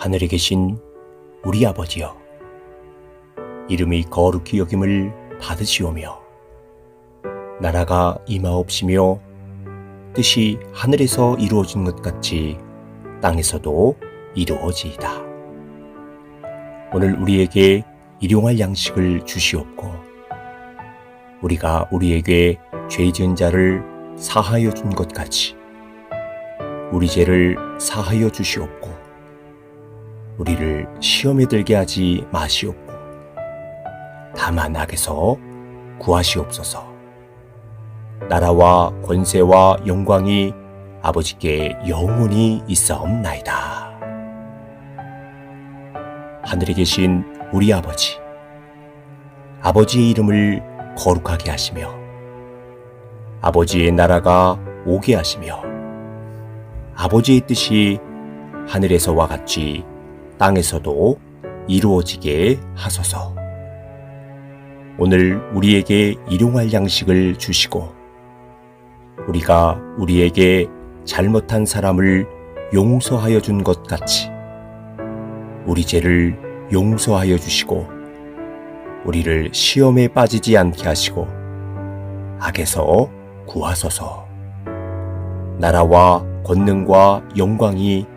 하늘에 계신 우리 아버지여, 이름이 거룩히 여김을 받으시오며 나라가 임하옵시며 뜻이 하늘에서 이루어진 것 같이 땅에서도 이루어지이다. 오늘 우리에게 일용할 양식을 주시옵고 우리가 우리에게 죄 지은 자를 사하여 준 것 같이 우리 죄를 사하여 주시옵고 우리를 시험에 들게 하지 마시옵고 다만 악에서 구하시옵소서. 나라와 권세와 영광이 아버지께 영원히 있사옵나이다. 하늘에 계신 우리 아버지, 아버지의 이름을 거룩하게 하시며 아버지의 나라가 오게 하시며 아버지의 뜻이 하늘에서와 같이 땅에서도 이루어지게 하소서. 오늘 우리에게 일용할 양식을 주시고 우리가 우리에게 잘못한 사람을 용서하여 준 것 같이 우리 죄를 용서하여 주시고 우리를 시험에 빠지지 않게 하시고 악에서 구하소서. 나라와 권능과 영광이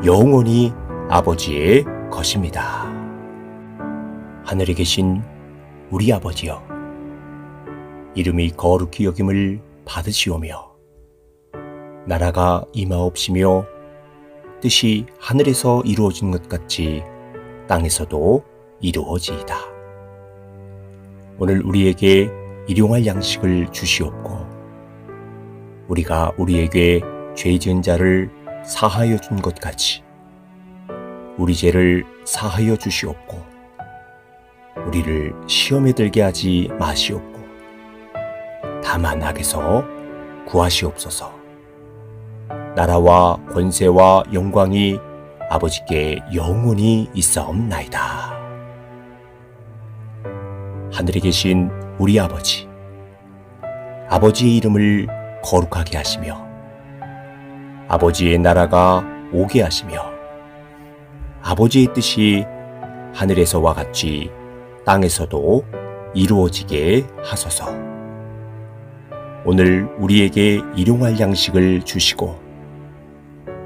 영원히 아버지의 것입니다. 하늘에 계신 우리 아버지여, 이름이 거룩히 여김을 받으시오며 나라가 임하옵시며 뜻이 하늘에서 이루어진 것 같이 땅에서도 이루어지이다. 오늘 우리에게 일용할 양식을 주시옵고 우리가 우리에게 죄 지은 자를 사하여 준 것 같이 우리 죄를 사하여 주시옵고 우리를 시험에 들게 하지 마시옵고 다만 악에서 구하시옵소서. 나라와 권세와 영광이 아버지께 영원히 있사옵나이다. 하늘에 계신 우리 아버지, 아버지의 이름을 거룩하게 하시며 아버지의 나라가 오게 하시며 아버지의 뜻이 하늘에서와 같이 땅에서도 이루어지게 하소서. 오늘 우리에게 일용할 양식을 주시고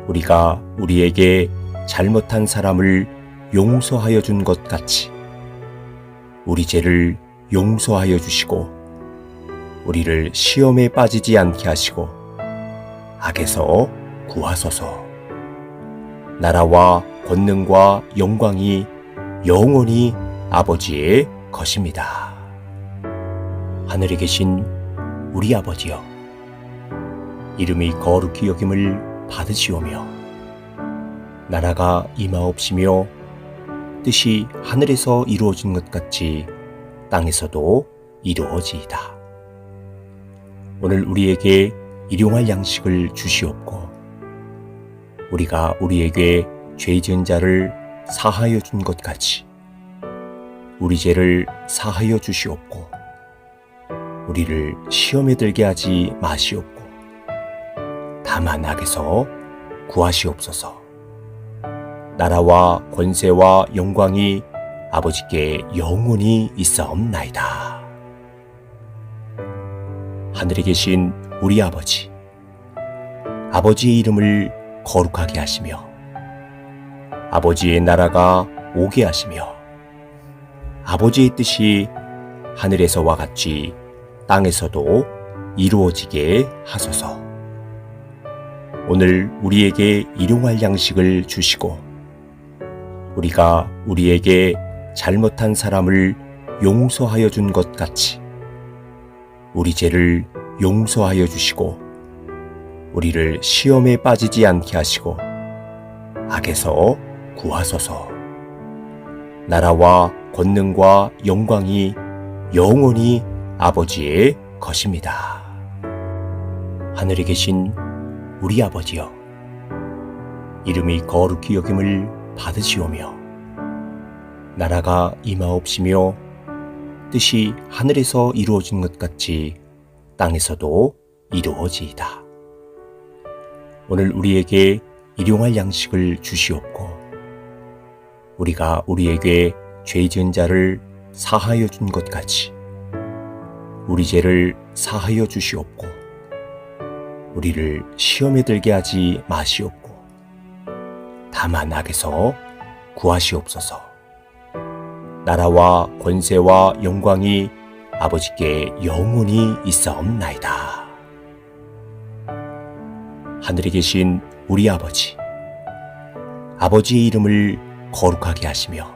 우리가 우리에게 잘못한 사람을 용서하여 준 것 같이 우리 죄를 용서하여 주시고 우리를 시험에 빠지지 않게 하시고 악에서 구하소서. 나라와 권능과 영광이 영원히 아버지의 것입니다. 하늘에 계신 우리 아버지여, 이름이 거룩히 여김을 받으시오며 나라가 임하옵시며 뜻이 하늘에서 이루어진 것 같이 땅에서도 이루어지이다. 오늘 우리에게 일용할 양식을 주시옵고 우리가 우리에게 죄 지은 자를 사하여 준 것 같이 우리 죄를 사하여 주시옵고 우리를 시험에 들게 하지 마시옵고 다만 악에서 구하시옵소서. 나라와 권세와 영광이 아버지께 영원히 있사옵나이다. 하늘에 계신 우리 아버지, 아버지의 이름을 거룩하게 하시며 아버지의 나라가 오게 하시며 아버지의 뜻이 하늘에서와 같이 땅에서도 이루어지게 하소서. 오늘 우리에게 일용할 양식을 주시고 우리가 우리에게 잘못한 사람을 용서하여 준 것 같이 우리 죄를 용서하여 주시고 우리를 시험에 빠지지 않게 하시고 악에서 구하소서. 나라와 권능과 영광이 영원히 아버지의 것입니다. 하늘에 계신 우리 아버지여, 이름이 거룩히 여김을 받으시오며 나라가 임하옵시며 뜻이 하늘에서 이루어진 것 같이 땅에서도 이루어지이다. 오늘 우리에게 일용할 양식을 주시옵고 우리가 우리에게 죄 지은 자를 사하여 준 것 같이 우리 죄를 사하여 주시옵고 우리를 시험에 들게 하지 마시옵고 다만 악에서 구하시옵소서. 나라와 권세와 영광이 아버지께 영원히 있사옵나이다. 하늘에 계신 우리 아버지, 아버지의 이름을 거룩하게 하시며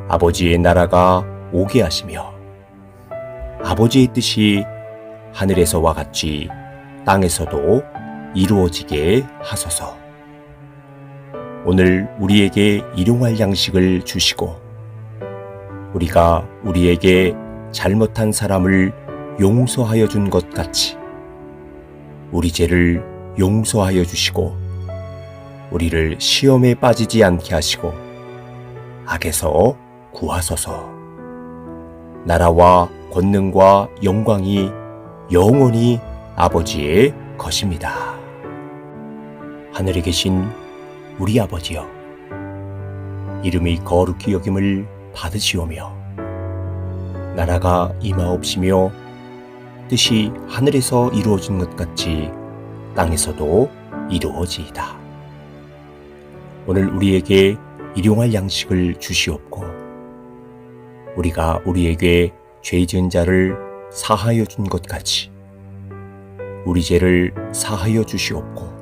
아버지의 나라가 오게 하시며 아버지의 뜻이 하늘에서와 같이 땅에서도 이루어지게 하소서. 오늘 우리에게 일용할 양식을 주시고 우리가 우리에게 잘못한 사람을 용서하여 준 것 같이 우리 죄를 용서하여 주시고 우리를 시험에 빠지지 않게 하시고 악에서 구하소서. 나라와 권능과 영광이 영원히 아버지의 것입니다. 하늘에 계신 우리 아버지여, 이름이 거룩히 여김을 받으시오며 나라가 임하옵시며 뜻이 하늘에서 이루어진 것 같이 땅에서도 이루어지이다. 오늘 우리에게 일용할 양식을 주시옵고 우리가 우리에게 죄 지은 자를 사하여 준 것 같이 우리 죄를 사하여 주시옵고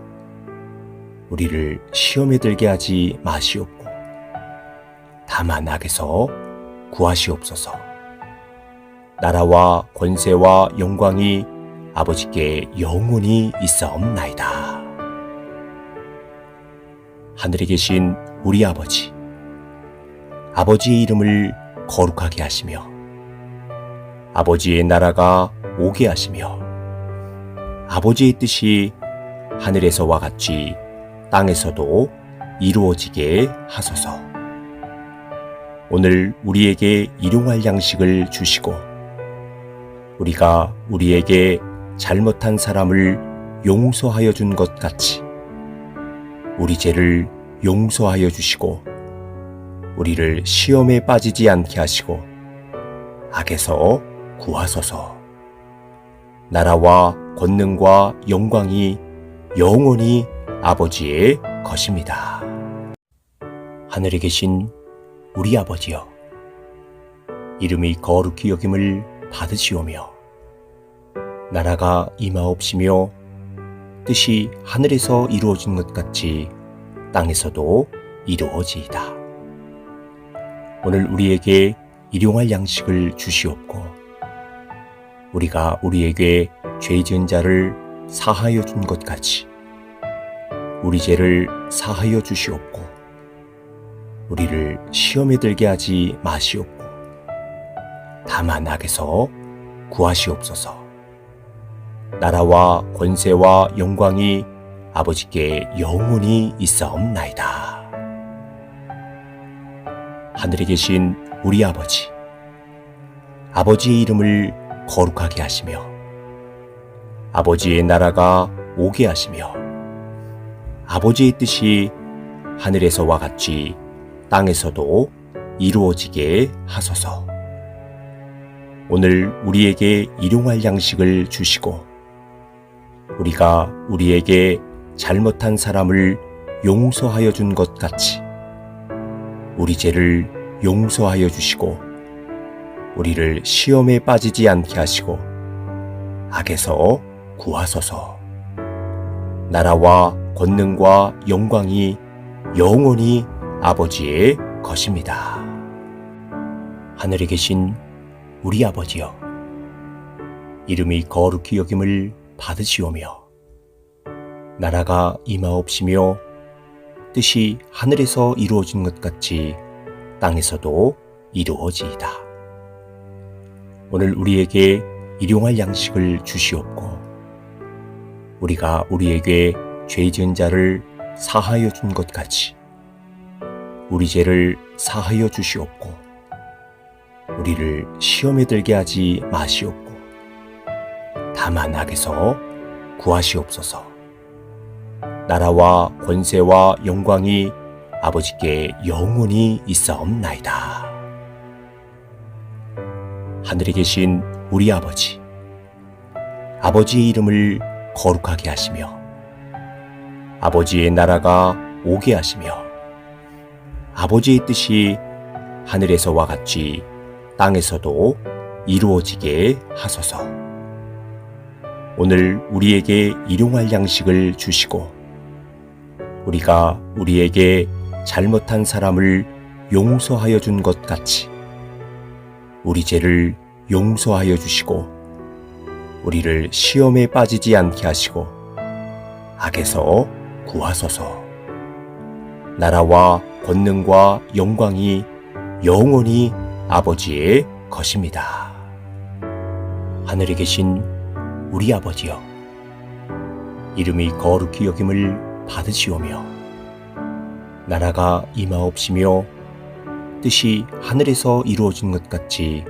우리를 시험에 들게 하지 마시옵고 다만 악에서 구하시옵소서. 나라와 권세와 영광이 아버지께 영원히 있사옵나이다. 하늘에 계신 우리 아버지, 아버지의 이름을 거룩하게 하시며 아버지의 나라가 오게 하시며 아버지의 뜻이 하늘에서와 같이 땅에서도 이루어지게 하소서. 오늘 우리에게 일용할 양식을 주시고 우리가 우리에게 잘못한 사람을 용서하여 준 것 같이 우리 죄를 용서하여 주시고 우리를 시험에 빠지지 않게 하시고 악에서 구하소서. 나라와 권능과 영광이 영원히 아버지의 것입니다. 하늘에 계신 우리 아버지여, 이름이 거룩히 여김을 받으시오며 나라가 임하옵시며 뜻이 하늘에서 이루어진 것 같이 땅에서도 이루어지이다. 오늘 우리에게 일용할 양식을 주시옵고 우리가 우리에게 죄 지은 자를 사하여 준 것 같이 우리 죄를 사하여 주시옵고 우리를 시험에 들게 하지 마시옵고 다만 악에서 구하시옵소서. 나라와 권세와 영광이 아버지께 영원히 있사옵나이다. 하늘에 계신 우리 아버지, 아버지의 이름을 거룩하게 하시며 아버지의 나라가 오게 하시며 아버지의 뜻이 하늘에서와 같이 땅에서도 이루어지게 하소서. 오늘 우리에게 일용할 양식을 주시고 우리가 우리에게 잘못한 사람을 용서하여 준 것 같이 우리 죄를 용서하여 주시고 우리를 시험에 빠지지 않게 하시고 악에서 구하소서. 나라와 권능과 영광이 영원히 아버지의 것입니다. 하늘에 계신 우리 아버지여, 이름이 거룩히 여김을 받으시오며 나라가 임하옵시며 뜻이 하늘에서 이루어진 것 같이 땅에서도 이루어지이다. 오늘 우리에게 일용할 양식을 주시옵고 우리가 우리에게 죄 지은 자를 사하여 준 것 같이 우리 죄를 사하여 주시옵고 우리를 시험에 들게 하지 마시옵고 다만 악에서 구하시옵소서. 나라와 권세와 영광이 아버지께 영원히 있사옵나이다. 하늘에 계신 우리 아버지, 아버지의 이름을 거룩하게 하시며 아버지의 나라가 오게 하시며 아버지의 뜻이 하늘에서와 같이 땅에서도 이루어지게 하소서. 오늘 우리에게 일용할 양식을 주시고 우리가 우리에게 잘못한 사람을 용서하여 준 것 같이 우리 죄를 용서하여 주시고 우리를 시험에 빠지지 않게 하시고 악에서 구하소서. 나라와 권능과 영광이 영원히 아버지의 것입니다. 하늘에 계신 우리 아버지여, 이름이 거룩히 여김을 받으시오며 나라가 임하옵시며 뜻이 하늘에서 이루어진 것 같이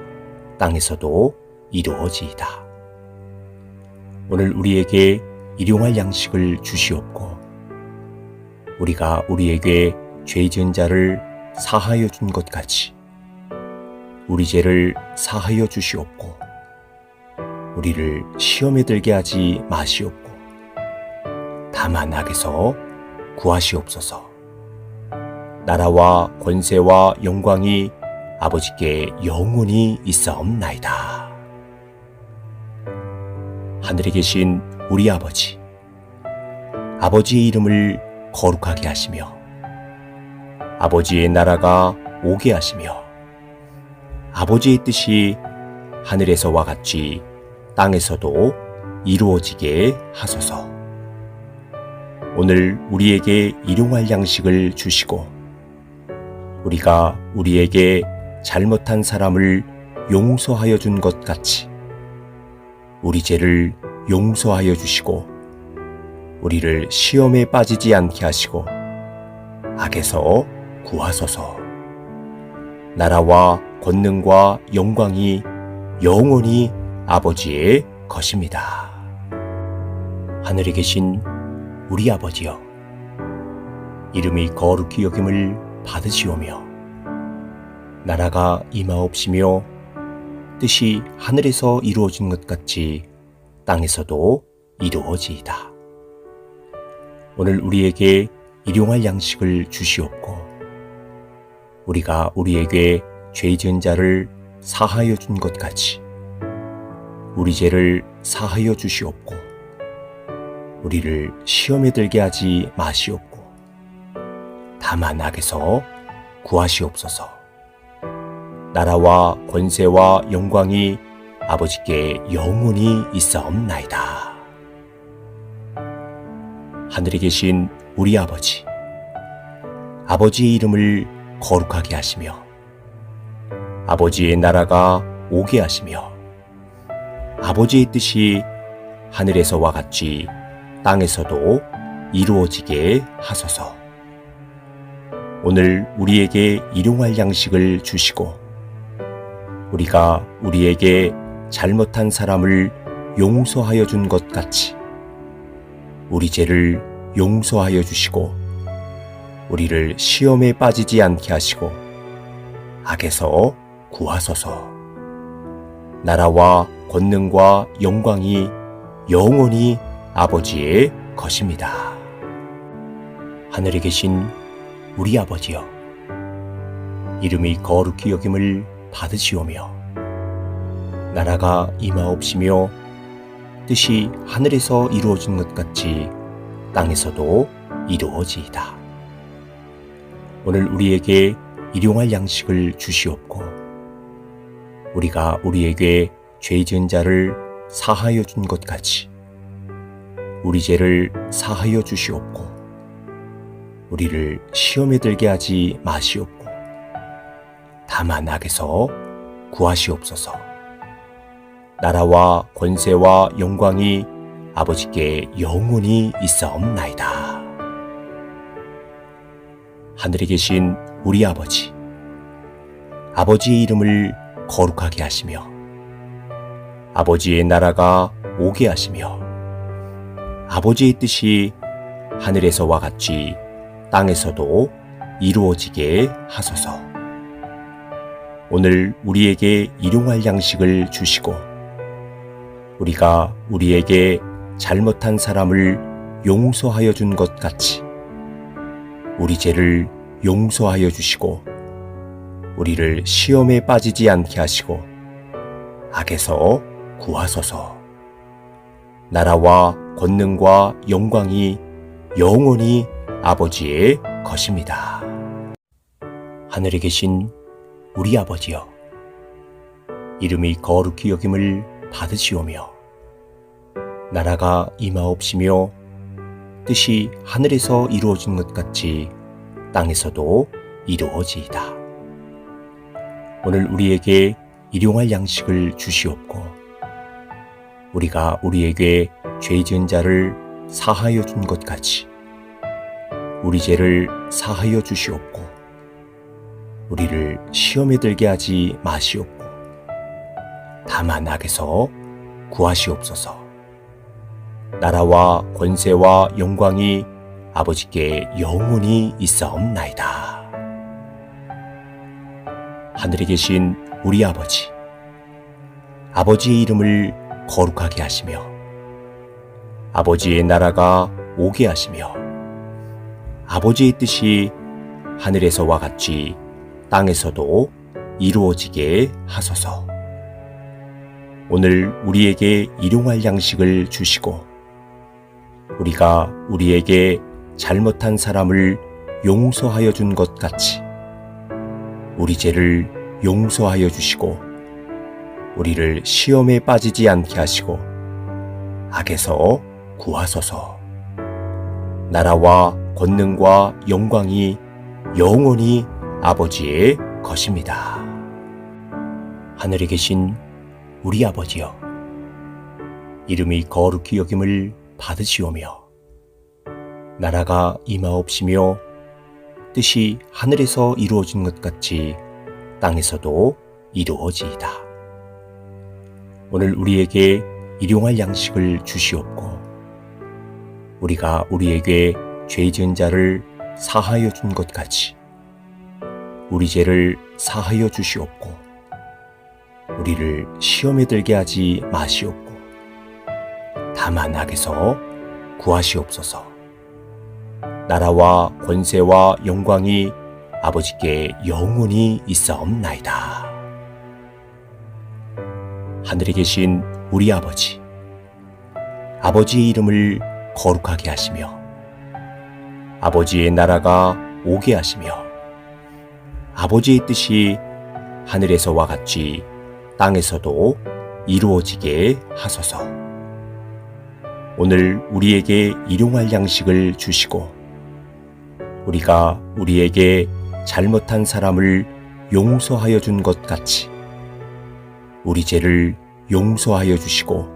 땅에서도 이루어지이다. 오늘 우리에게 일용할 양식을 주시옵고 우리가 우리에게 죄 지은 자를 사하여 준 것 같이 우리 죄를 사하여 주시옵고 우리를 시험에 들게 하지 마시옵고 다만 악에서 구하시옵소서. 나라와 권세와 영광이 아버지께 영원히 있사옵나이다. 하늘에 계신 우리 아버지, 아버지의 이름을 거룩하게 하시며 아버지의 나라가 오게 하시며 아버지의 뜻이 하늘에서와 같이 땅에서도 이루어지게 하소서. 오늘 우리에게 일용할 양식을 주시고 우리가 우리에게 잘못한 사람을 용서하여 준 것 같이 우리 죄를 용서하여 주시고 우리를 시험에 빠지지 않게 하시고 악에서 구하소서. 나라와 권능과 영광이 영원히 아버지의 것입니다. 하늘에 계신 우리 아버지여, 이름이 거룩히 여김을 받으시오며 나라가 임하옵시며 뜻이 하늘에서 이루어진 것 같이 땅에서도 이루어지이다. 오늘 우리에게 일용할 양식을 주시옵고 우리가 우리에게 죄 지은 자를 사하여 준 것 같이 우리 죄를 사하여 주시옵고 우리를 시험에 들게 하지 마시옵고 다만 악에서 구하시옵소서. 나라와 권세와 영광이 아버지께 영원히 있사옵나이다. 하늘에 계신 우리 아버지, 아버지의 이름을 거룩하게 하시며 아버지의 나라가 오게 하시며 아버지의 뜻이 하늘에서와 같이 땅에서도 이루어지게 하소서. 오늘 우리에게 일용할 양식을 주시고 우리가 우리에게 잘못한 사람을 용서하여 준 것 같이 우리 죄를 용서하여 주시고 우리를 시험에 빠지지 않게 하시고 악에서 구하소서. 나라와 권능과 영광이 영원히 아버지의 것입니다. 하늘에 계신 우리 아버지여, 이름이 거룩히 여김을 받으시오며 나라가 임하옵시며 뜻이 하늘에서 이루어진 것 같이 땅에서도 이루어지이다. 오늘 우리에게 일용할 양식을 주시옵고 우리가 우리에게 죄 지은 자를 사하여 준 것 같이 우리 죄를 사하여 주시옵고 우리를 시험에 들게 하지 마시옵고 다만 악에서 구하시옵소서. 나라와 권세와 영광이 아버지께 영원히 있사옵나이다. 하늘에 계신 우리 아버지, 아버지의 이름을 거룩하게 하시며 아버지의 나라가 오게 하시며 아버지의 뜻이 하늘에서와 같이 땅에서도 이루어지게 하소서. 오늘 우리에게 일용할 양식을 주시고 우리가 우리에게 잘못한 사람을 용서하여 준 것 같이 우리 죄를 용서하여 주시고 우리를 시험에 빠지지 않게 하시고 악에서 구하소서. 나라와 권능과 영광이 영원히 아버지의 것입니다. 하늘에 계신 우리 아버지여, 이름이 거룩히 여김을 받으시오며 나라가 임하옵시며 뜻이 하늘에서 이루어진 것 같이 땅에서도 이루어지이다. 오늘 우리에게 일용할 양식을 주시옵고 우리가 우리에게 죄 지은 자를 사하여 준 것 같이 우리 죄를 사하여 주시옵고 우리를 시험에 들게 하지 마시옵고 다만 악에서 구하시옵소서. 나라와 권세와 영광이 아버지께 영원히 있사옵나이다. 하늘에 계신 우리 아버지, 아버지의 이름을 거룩하게 하시며 아버지의 나라가 오게 하시며 아버지의 뜻이 하늘에서와 같이 땅에서도 이루어지게 하소서. 오늘 우리에게 일용할 양식을 주시고 우리가 우리에게 잘못한 사람을 용서하여 준 것 같이 우리 죄를 용서하여 주시고 우리를 시험에 빠지지 않게 하시고 악에서 구하소서. 나라와 권능과 영광이 영원히 아버지의 것입니다. 하늘에 계신 우리 아버지여, 이름이 거룩히 여김을 받으시오며 나라가 임하옵시며 뜻이 하늘에서 이루어진 것 같이 땅에서도 이루어지이다. 오늘 우리에게 일용할 양식을 주시옵고 우리가 우리에게 죄 지은 자를 사하여 준 것 같이 우리 죄를 사하여 주시옵고 우리를 시험에 들게 하지 마시옵고 다만 악에서 구하시옵소서. 나라와 권세와 영광이 아버지께 영원히 있사옵나이다. 하늘에 계신 우리 아버지, 아버지의 이름을 거룩하게 하시며 아버지의 나라가 오게 하시며 아버지의 뜻이 하늘에서와 같이 땅에서도 이루어지게 하소서. 오늘 우리에게 일용할 양식을 주시고 우리가 우리에게 잘못한 사람을 용서하여 준 것 같이 우리 죄를 용서하여 주시고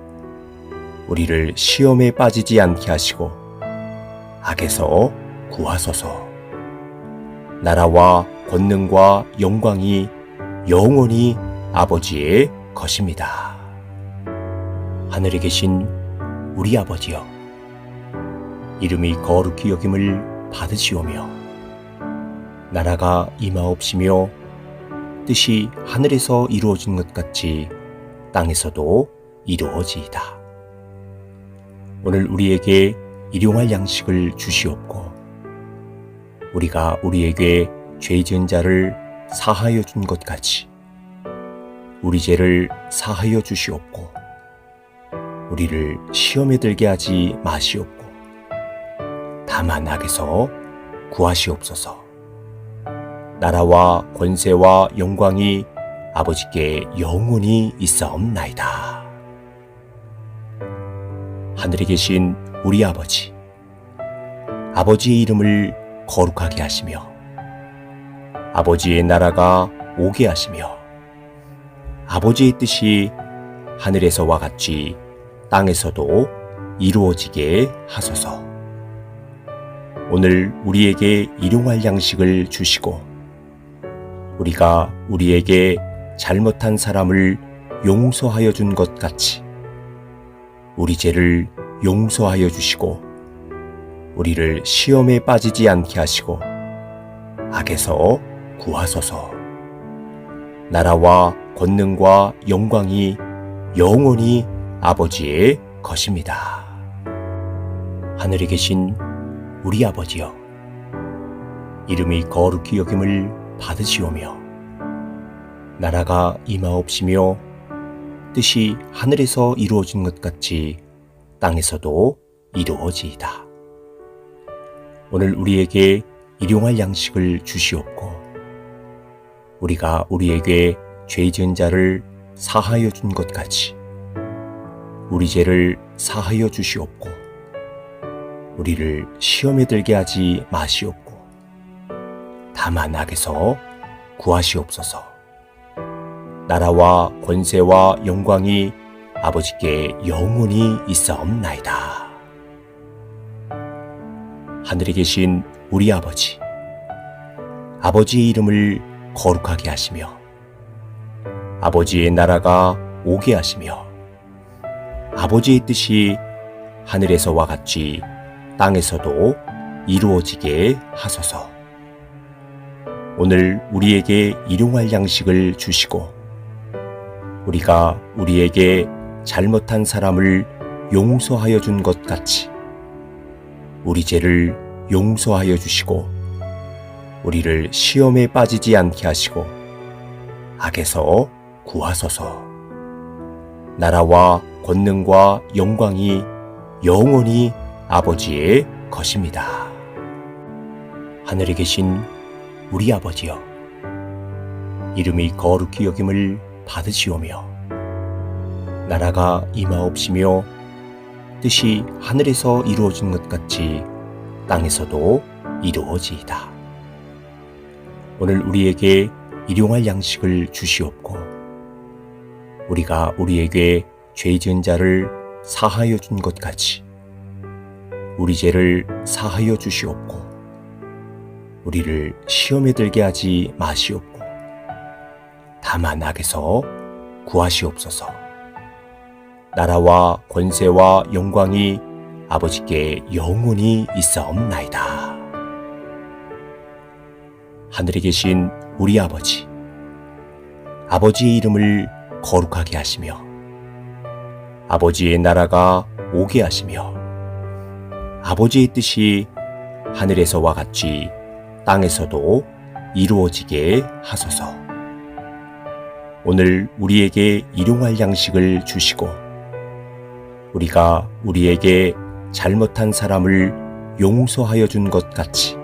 우리를 시험에 빠지지 않게 하시고 악에서 구하소서. 나라와 권능과 영광이 영원히 아버지의 것입니다. 하늘에 계신 우리 아버지여, 이름이 거룩히 여김을 받으시오며 나라가 임하옵시며 뜻이 하늘에서 이루어진 것 같이 땅에서도 이루어지이다. 오늘 우리에게 일용할 양식을 주시옵고 우리가 우리에게 죄 지은 자를 사하여 준 것 같이 우리 죄를 사하여 주시옵고 우리를 시험에 들게 하지 마시옵고 다만 악에서 구하시옵소서. 나라와 권세와 영광이 아버지께 영원히 있사옵나이다. 하늘에 계신 우리 아버지, 아버지의 이름을 거룩하게 하시며 아버지의 나라가 오게 하시며 아버지의 뜻이 하늘에서와 같이 땅에서도 이루어지게 하소서. 오늘 우리에게 일용할 양식을 주시고 우리가 우리에게 잘못한 사람을 용서하여 준 것 같이 우리 죄를 용서하여 주시고 우리를 시험에 빠지지 않게 하시고 악에서 구하소서. 나라와 권능과 영광이 영원히 아버지의 것입니다. 하늘에 계신 우리 아버지여, 이름이 거룩히 여김을 받으시오며 나라가 임하옵시며 뜻이 하늘에서 이루어진 것 같이 땅에서도 이루어지이다. 오늘 우리에게 일용할 양식을 주시옵고 우리가 우리에게 죄 지은 자를 사하여 준 것 같이 우리 죄를 사하여 주시옵고 우리를 시험에 들게 하지 마시옵고 다만 악에서 구하시옵소서. 나라와 권세와 영광이 아버지께 영원히 있사옵나이다. 하늘에 계신 우리 아버지, 아버지의 이름을 거룩하게 하시며 아버지의 나라가 오게 하시며 아버지의 뜻이 하늘에서와 같이 땅에서도 이루어지게 하소서. 오늘 우리에게 일용할 양식을 주시고 우리가 우리에게 잘못한 사람을 용서하여 준 것 같이 우리 죄를 용서하여 주시고 우리를 시험에 빠지지 않게 하시고 악에서 구하소서. 나라와 권능과 영광이 영원히 아버지의 것입니다. 하늘에 계신 우리 아버지여, 이름이 거룩히 여김을 받으시오며 나라가 임하옵시며 뜻이 하늘에서 이루어진 것 같이 땅에서도 이루어지이다. 오늘 우리에게 일용할 양식을 주시옵고 우리가 우리에게 죄 지은 자를 사하여 준 것 같이 우리 죄를 사하여 주시옵고 우리를 시험에 들게 하지 마시옵고 다만 악에서 구하시옵소서. 나라와 권세와 영광이 아버지께 영원히 있사옵나이다. 하늘에 계신 우리 아버지, 아버지의 이름을 거룩하게 하시며 아버지의 나라가 오게 하시며 아버지의 뜻이 하늘에서와 같이 땅에서도 이루어지게 하소서. 오늘 우리에게 일용할 양식을 주시고 우리가 우리에게 잘못한 사람을 용서하여 준 것 같이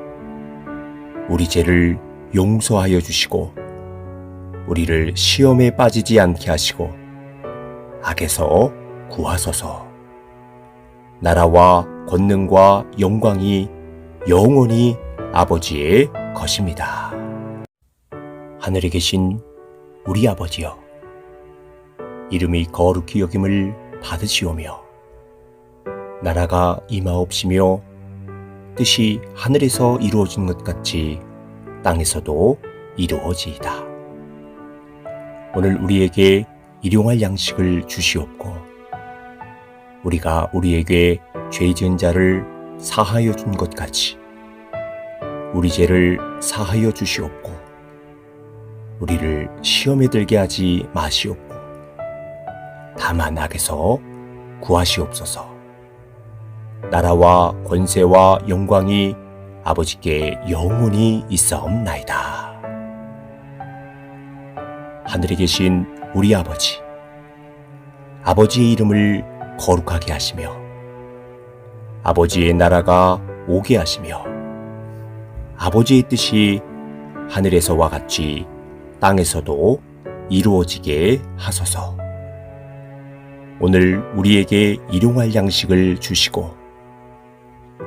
우리 죄를 용서하여 주시고 우리를 시험에 빠지지 않게 하시고 악에서 구하소서. 나라와 권능과 영광이 영원히 아버지의 것입니다. 하늘에 계신 우리 아버지여, 이름이 거룩히 여김을 받으시오며 나라가 임하옵시며 뜻이 하늘에서 이루어진 것 같이 땅에서도 이루어지이다. 오늘 우리에게 일용할 양식을 주시옵고 우리가 우리에게 죄 지은 자를 사하여 준 것 같이 우리 죄를 사하여 주시옵고 우리를 시험에 들게 하지 마시옵고 다만 악에서 구하시옵소서. 나라와 권세와 영광이 아버지께 영원히 있사옵나이다. 하늘에 계신 우리 아버지, 아버지의 이름을 거룩하게 하시며 아버지의 나라가 오게 하시며 아버지의 뜻이 하늘에서와 같이 땅에서도 이루어지게 하소서. 오늘 우리에게 일용할 양식을 주시고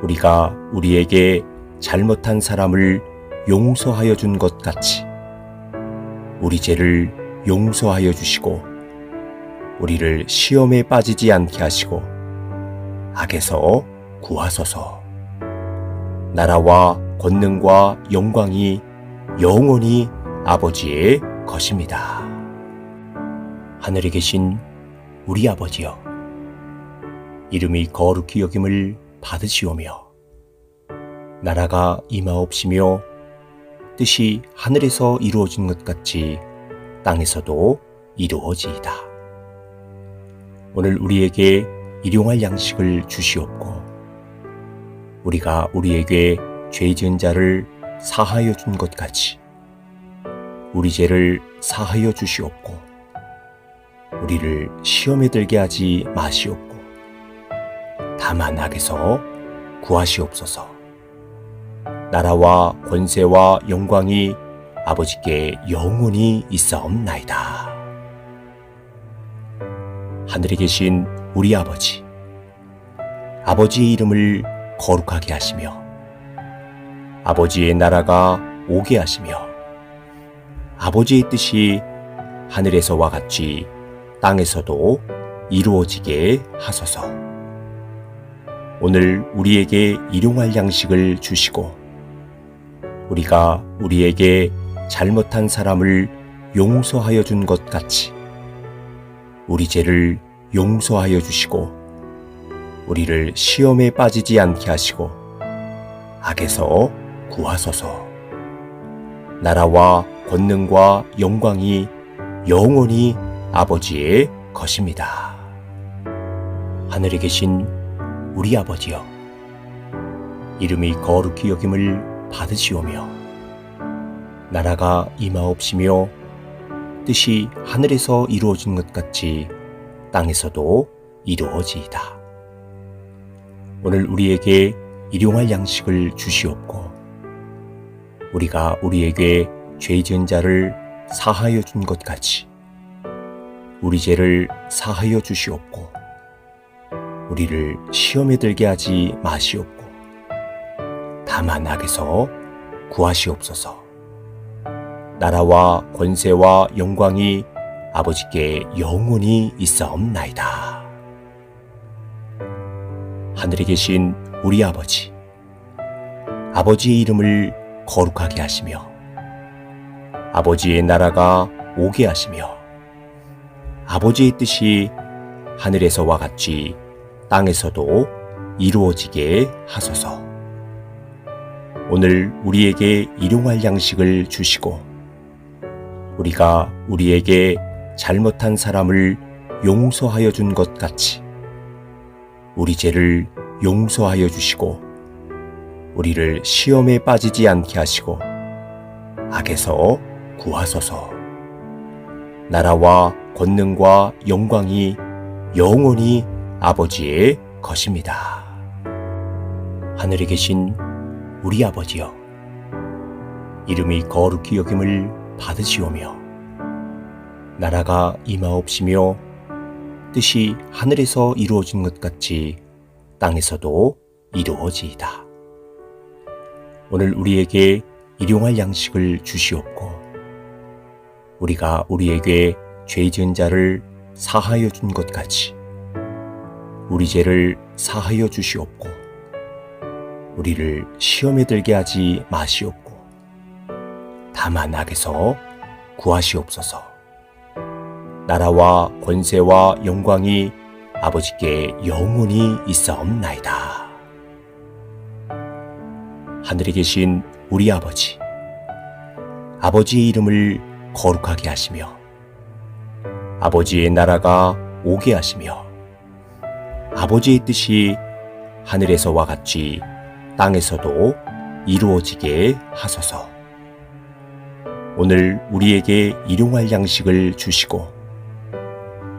우리가 우리에게 잘못한 사람을 용서하여 준 것 같이 우리 죄를 용서하여 주시고 우리를 시험에 빠지지 않게 하시고 악에서 구하소서. 나라와 권능과 영광이 영원히 아버지의 것입니다. 하늘에 계신 우리 아버지여, 이름이 거룩히 여김을 받으시오며 나라가 임하옵시며 뜻이 하늘에서 이루어진 것 같이 땅에서도 이루어지이다. 오늘 우리에게 일용할 양식을 주시옵고 우리가 우리에게 죄 지은 자를 사하여 준 것 같이 우리 죄를 사하여 주시옵고 우리를 시험에 들게 하지 마시옵고 다만 악에서 구하시옵소서. 나라와 권세와 영광이 아버지께 영원히 있사옵나이다. 하늘에 계신 우리 아버지, 아버지의 이름을 거룩하게 하시며 아버지의 나라가 오게 하시며 아버지의 뜻이 하늘에서와 같이 땅에서도 이루어지게 하소서. 오늘 우리에게 일용할 양식을 주시고 우리가 우리에게 잘못한 사람을 용서하여 준 것 같이 우리 죄를 용서하여 주시고 우리를 시험에 빠지지 않게 하시고 악에서 구하소서. 나라와 권능과 영광이 영원히 아버지의 것입니다. 하늘에 계신 우리 아버지여, 이름이 거룩히 여김을 받으시오며 나라가 임하옵시며 뜻이 하늘에서 이루어진 것 같이 땅에서도 이루어지이다. 오늘 우리에게 일용할 양식을 주시옵고 우리가 우리에게 죄 지은 자를 사하여 준 것 같이 우리 죄를 사하여 주시옵고 우리를 시험에 들게 하지 마시옵고 다만 악에서 구하시옵소서. 나라와 권세와 영광이 아버지께 영원히 있사옵나이다. 하늘에 계신 우리 아버지, 아버지의 이름을 거룩하게 하시며 아버지의 나라가 오게 하시며 아버지의 뜻이 하늘에서와 같이 땅에서도 이루어지게 하소서. 오늘 우리에게 일용할 양식을 주시고 우리가 우리에게 잘못한 사람을 용서하여 준 것 같이 우리 죄를 용서하여 주시고 우리를 시험에 빠지지 않게 하시고 악에서 구하소서. 나라와 권능과 영광이 영원히 아버지의 것입니다. 하늘에 계신 우리 아버지여, 이름이 거룩히 여김을 받으시오며 나라가 임하옵시며 뜻이 하늘에서 이루어진 것 같이 땅에서도 이루어지이다. 오늘 우리에게 일용할 양식을 주시옵고 우리가 우리에게 죄 지은 자를 사하여 준 것 같이 우리 죄를 사하여 주시옵고 우리를 시험에 들게 하지 마시옵고 다만 악에서 구하시옵소서. 나라와 권세와 영광이 아버지께 영원히 있사옵나이다. 하늘에 계신 우리 아버지, 아버지의 이름을 거룩하게 하시며 아버지의 나라가 오게 하시며 아버지의 뜻이 하늘에서와 같이 땅에서도 이루어지게 하소서. 오늘 우리에게 일용할 양식을 주시고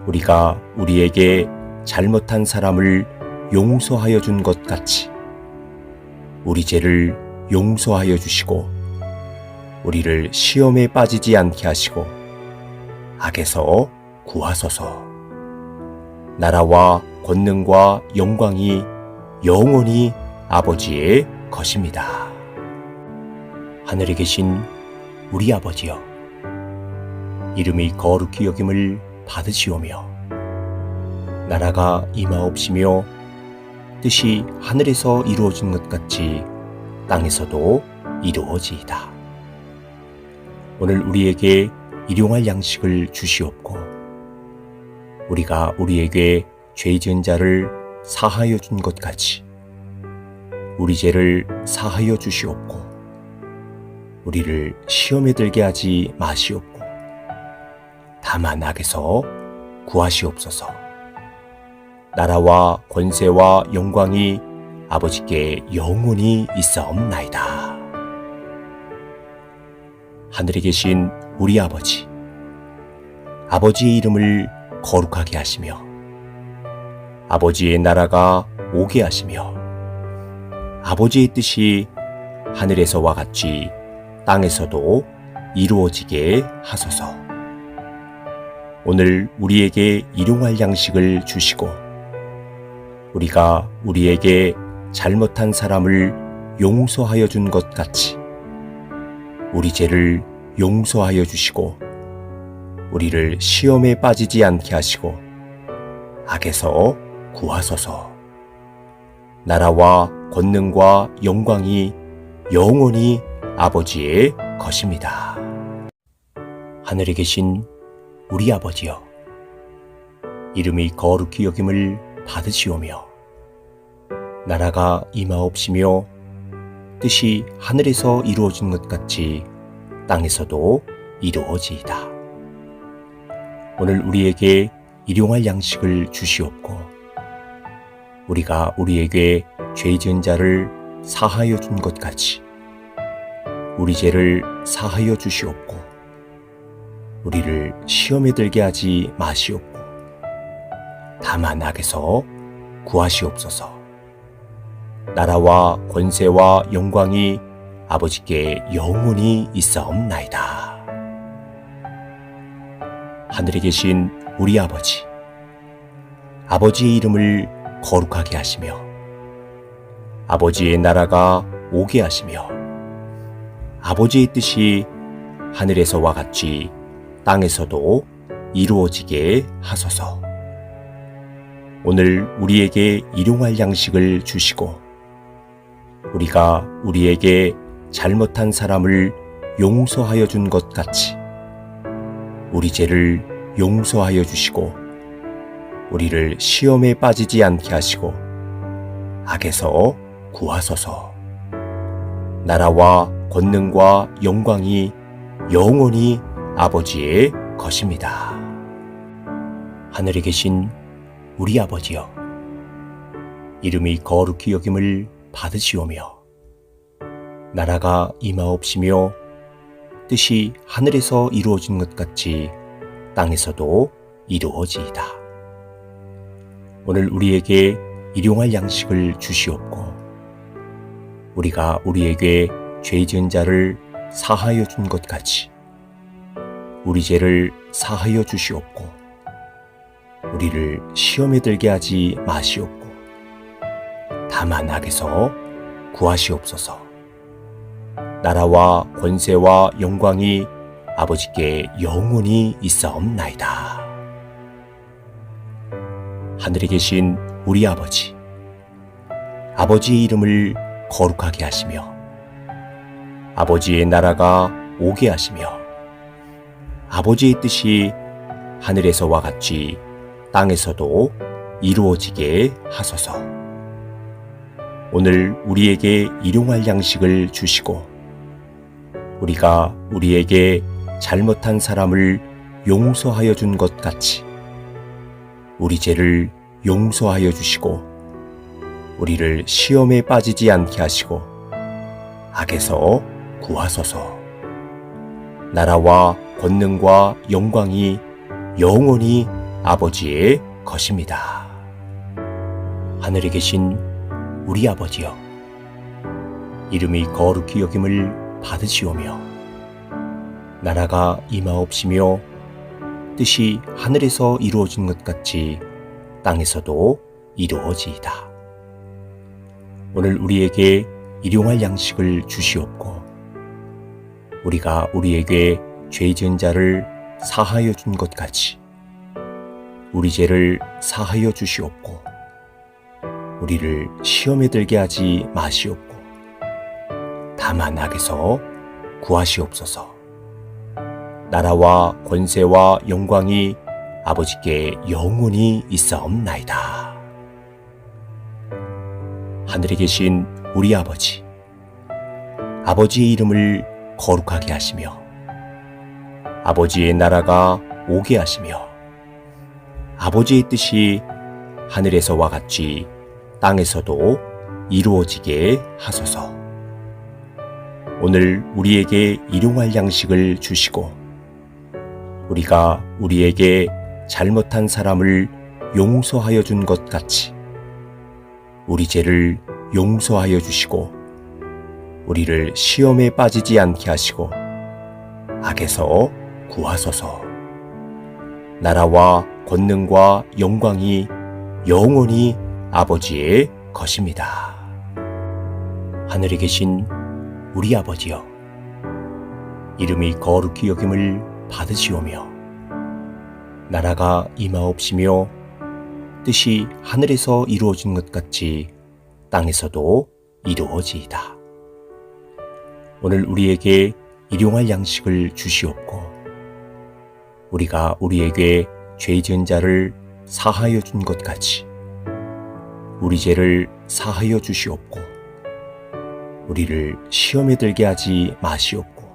우리가 우리에게 잘못한 사람을 용서하여 준 것 같이 우리 죄를 용서하여 주시고 우리를 시험에 빠지지 않게 하시고 악에서 구하소서. 나라와 권능과 영광이 영원히 아버지의 것입니다. 하늘에 계신 우리 아버지여, 이름이 거룩히 여김을 받으시오며 나라가 임하옵시며 뜻이 하늘에서 이루어진 것 같이 땅에서도 이루어지이다. 오늘 우리에게 일용할 양식을 주시옵고 우리가 우리에게 죄 지은 자를 사하여 준 것 같이 우리 죄를 사하여 주시옵고 우리를 시험에 들게 하지 마시옵고 다만 악에서 구하시옵소서. 나라와 권세와 영광이 아버지께 영원히 있사옵나이다. 하늘에 계신 우리 아버지, 아버지의 이름을 거룩하게 하시며 아버지의 나라가 오게 하시며 아버지의 뜻이 하늘에서와 같이 땅에서도 이루어지게 하소서. 오늘 우리에게 일용할 양식을 주시고 우리가 우리에게 잘못한 사람을 용서하여 준 것 같이 우리 죄를 용서하여 주시고 우리를 시험에 빠지지 않게 하시고 악에서 구하소서. 나라와 권능과 영광이 영원히 아버지의 것입니다. 하늘에 계신 우리 아버지여, 이름이 거룩히 여김을 받으시오며 나라가 임하옵시며 뜻이 하늘에서 이루어진 것 같이 땅에서도 이루어지이다. 오늘 우리에게 일용할 양식을 주시옵고 우리가 우리에게 죄 지은 자를 사하여 준 것 같이 우리 죄를 사하여 주시옵고 우리를 시험에 들게 하지 마시옵고 다만 악에서 구하시옵소서. 나라와 권세와 영광이 아버지께 영원히 있사옵나이다. 하늘에 계신 우리 아버지, 아버지의 이름을 거룩하게 하시며 아버지의 나라가 오게 하시며 아버지의 뜻이 하늘에서와 같이 땅에서도 이루어지게 하소서. 오늘 우리에게 일용할 양식을 주시고 우리가 우리에게 잘못한 사람을 용서하여 준 것 같이 우리 죄를 용서하여 주시고 우리를 시험에 빠지지 않게 하시고 악에서 구하소서. 나라와 권능과 영광이 영원히 아버지의 것입니다. 하늘에 계신 우리 아버지여, 이름이 거룩히 여김을 받으시오며 나라가 임하옵시며 뜻이 하늘에서 이루어진 것 같이 땅에서도 이루어지이다. 오늘 우리에게 일용할 양식을 주시옵고 우리가 우리에게 죄 지은 자를 사하여 준 것 같이 우리 죄를 사하여 주시옵고 우리를 시험에 들게 하지 마시옵고 다만 악에서 구하시옵소서. 나라와 권세와 영광이 아버지께 영원히 있사옵나이다. 하늘에 계신 우리 아버지, 아버지의 이름을 거룩하게 하시며 아버지의 나라가 오게 하시며 아버지의 뜻이 하늘에서와 같이 땅에서도 이루어지게 하소서. 오늘 우리에게 일용할 양식을 주시고 우리가 우리에게 잘못한 사람을 용서하여 준 것 같이 우리 죄를 용서하여 주시고 우리를 시험에 빠지지 않게 하시고 악에서 구하소서. 나라와 권능과 영광이 영원히 아버지의 것입니다. 하늘에 계신 우리 아버지여, 이름이 거룩히 여김을 받으시오며 나라가 임하옵시며 뜻이 하늘에서 이루어진 것 같이 땅에서도 이루어지이다. 오늘 우리에게 일용할 양식을 주시옵고 우리가 우리에게 죄 지은 자를 사하여 준 것 같이 우리 죄를 사하여 주시옵고 우리를 시험에 들게 하지 마시옵고 다만 악에서 구하시옵소서. 나라와 권세와 영광이 아버지께 영원히 있사옵나이다. 하늘에 계신 우리 아버지, 아버지의 이름을 거룩하게 하시며 아버지의 나라가 오게 하시며 아버지의 뜻이 하늘에서와 같이 땅에서도 이루어지게 하소서. 오늘 우리에게 일용할 양식을 주시고 우리가 우리에게 잘못한 사람을 용서하여 준 것 같이 우리 죄를 용서하여 주시고 우리를 시험에 빠지지 않게 하시고 악에서 구하소서. 나라와 권능과 영광이 영원히 아버지의 것입니다. 하늘에 계신 우리 아버지여, 이름이 거룩히 여김을 받으시오며 나라가 임하옵시며 뜻이 하늘에서 이루어진 것 같이 땅에서도 이루어지이다. 오늘 우리에게 일용할 양식을 주시옵고 우리가 우리에게 죄 지은 자를 사하여 준 것 같이 우리 죄를 사하여 주시옵고 우리를 시험에 들게 하지 마시옵고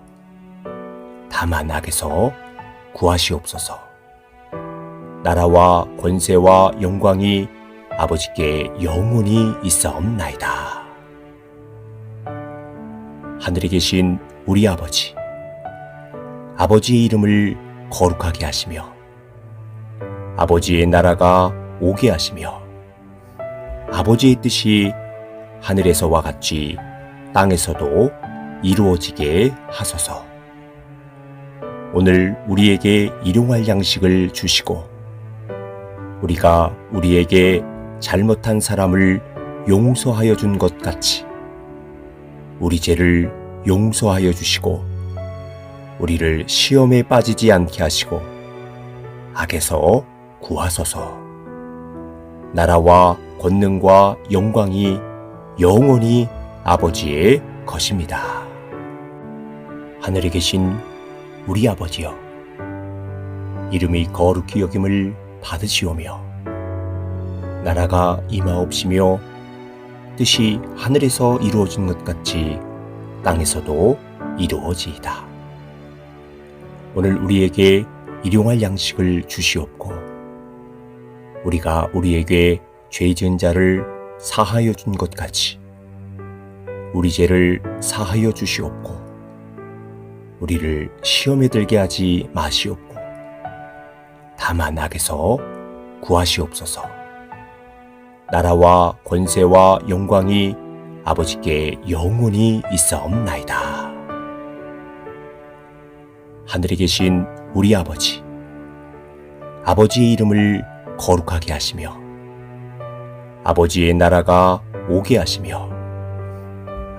다만 악에서 구하시옵소서. 나라와 권세와 영광이 아버지께 영원히 있사옵나이다. 하늘에 계신 우리 아버지, 아버지의 이름을 거룩하게 하시며 아버지의 나라가 오게 하시며 아버지의 뜻이 하늘에서와 같이 땅에서도 이루어지게 하소서. 오늘 우리에게 일용할 양식을 주시고 우리가 우리에게 잘못한 사람을 용서하여 준 것 같이 우리 죄를 용서하여 주시고 우리를 시험에 빠지지 않게 하시고 악에서 구하소서. 나라와 권능과 영광이 영원히 아버지의 것입니다. 하늘에 계신 우리 아버지여, 이름이 거룩히 여김을 받으시오며 나라가 임하옵시며 뜻이 하늘에서 이루어진 것 같이 땅에서도 이루어지이다. 오늘 우리에게 일용할 양식을 주시옵고 우리가 우리에게 죄 지은 자를 사하여 준 것 같이 우리 죄를 사하여 주시옵고 우리를 시험에 들게 하지 마시옵고 다만 악에서 구하시옵소서. 나라와 권세와 영광이 아버지께 영원히 있사옵나이다. 하늘에 계신 우리 아버지, 아버지의 이름을 거룩하게 하시며 아버지의 나라가 오게 하시며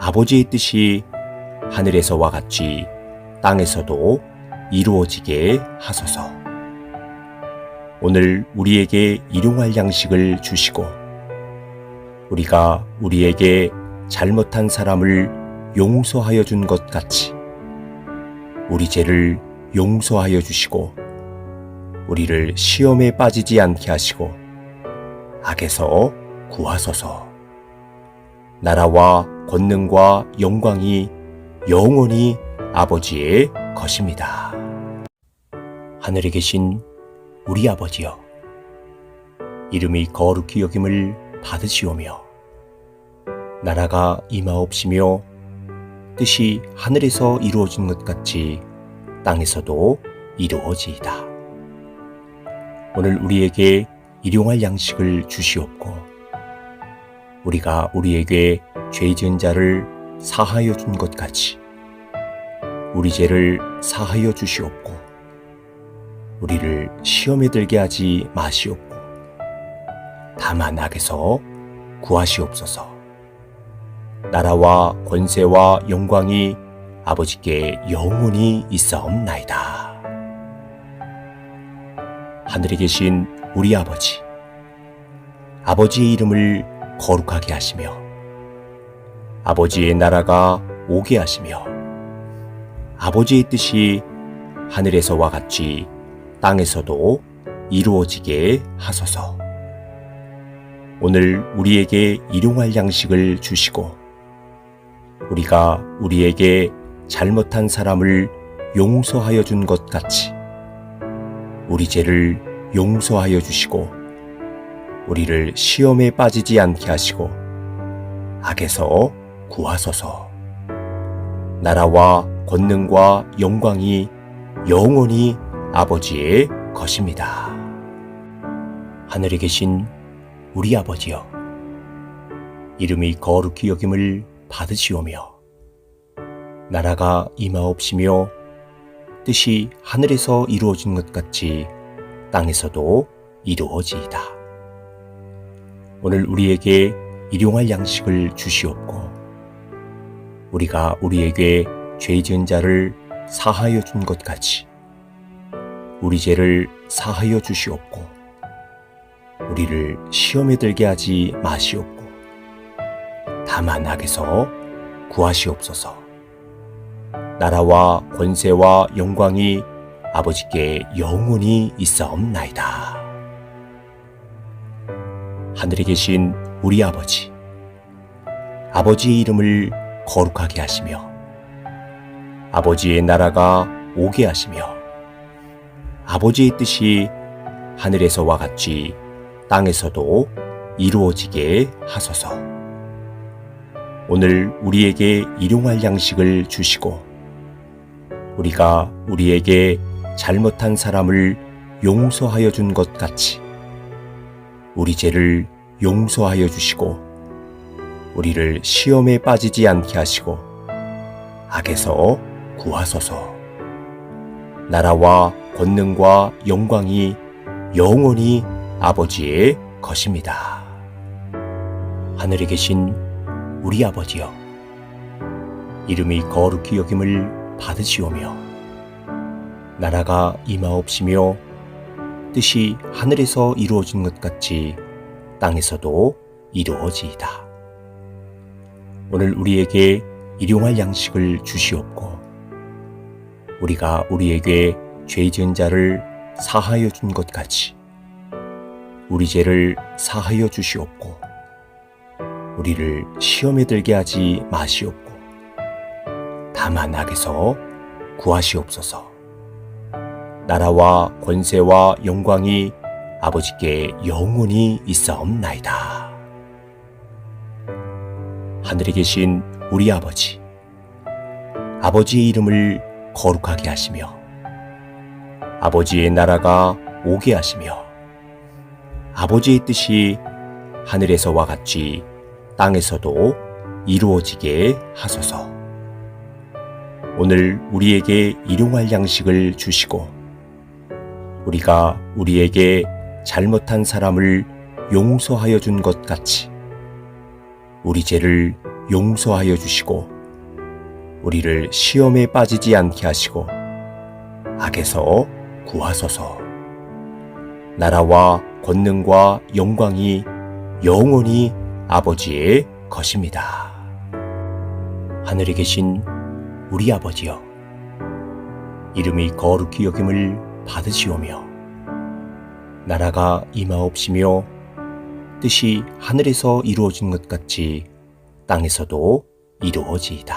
아버지의 뜻이 하늘에서와 같이 땅에서도 이루어지게 하소서. 오늘 우리에게 일용할 양식을 주시고 우리가 우리에게 잘못한 사람을 용서하여 준 것 같이 우리 죄를 용서하여 주시고 우리를 시험에 빠지지 않게 하시고 악에서 구하소서. 나라와 권능과 영광이 영원히 아버지의 것입니다. 하늘에 계신 우리 아버지여, 이름이 거룩히 여김을 받으시오며 나라가 임하옵시며 뜻이 하늘에서 이루어진 것 같이 땅에서도 이루어지이다. 오늘 우리에게 일용할 양식을 주시옵고 우리가 우리에게 죄 지은 자를 사하여 준 것 같이 우리 죄를 사하여 주시옵고 우리를 시험에 들게 하지 마시옵고 다만 악에서 구하시옵소서. 나라와 권세와 영광이 아버지께 영원히 있사옵나이다. 하늘에 계신 우리 아버지, 아버지의 이름을 거룩하게 하시며 아버지의 나라가 오게 하시며 아버지의 뜻이 하늘에서와 같이 땅에서도 이루어지게 하소서. 오늘 우리에게 일용할 양식을 주시고 우리가 우리에게 잘못한 사람을 용서하여 준 것 같이 우리 죄를 용서하여 주시고 우리를 시험에 빠지지 않게 하시고 악에서 구하소서. 나라와 권능과 영광이 영원히 아버지의 것입니다. 하늘에 계신 우리 아버지여, 이름이 거룩히 여김을 받으시오며 나라가 임하옵시며 뜻이 하늘에서 이루어진 것 같이 땅에서도 이루어지이다. 오늘 우리에게 일용할 양식을 주시옵고 우리가 우리에게 죄 지은 자를 사하여 준 것 같이 우리 죄를 사하여 주시옵고 우리를 시험에 들게 하지 마시옵고 다만 악에서 구하시옵소서. 나라와 권세와 영광이 아버지께 영원히 있사옵나이다. 하늘에 계신 우리 아버지, 아버지의 이름을 거룩하게 하시며 아버지의 나라가 오게 하시며 아버지의 뜻이 하늘에서와 같이 땅에서도 이루어지게 하소서. 오늘 우리에게 일용할 양식을 주시고 우리가 우리에게 잘못한 사람을 용서하여 준 것 같이 우리 죄를 용서하여 주시고 우리를 시험에 빠지지 않게 하시고 악에서 구하소서. 나라와 권능과 영광이 영원히 아버지의 것입니다. 하늘에 계신 우리 아버지여, 이름이 거룩히 여김을 받으시오며 나라가 임하옵시며 뜻이 하늘에서 이루어진 것 같이 땅에서도 이루어지이다. 오늘 우리에게 일용할 양식을 주시옵고 우리가 우리에게 죄 지은 자를 사하여 준 것 같이 우리 죄를 사하여 주시옵고 우리를 시험에 들게 하지 마시옵고 다만 악에서 구하시옵소서. 나라와 권세와 영광이 아버지께 영원히 있사옵나이다. 하늘에 계신 우리 아버지, 아버지의 이름을 거룩하게 하시며 아버지의 나라가 오게 하시며 아버지의 뜻이 하늘에서와 같이 땅에서도 이루어지게 하소서. 오늘 우리에게 일용할 양식을 주시고 우리가 우리에게 잘못한 사람을 용서하여 준 것 같이 우리 죄를 용서하여 주시고 우리를 시험에 빠지지 않게 하시고 악에서 구하소서. 나라와 권능과 영광이 영원히 아버지의 것입니다. 하늘에 계신 우리 아버지여, 이름이 거룩히 여김을 받으시오며 나라가 임하옵시며 뜻이 하늘에서 이루어진 것 같이 땅에서도 이루어지이다.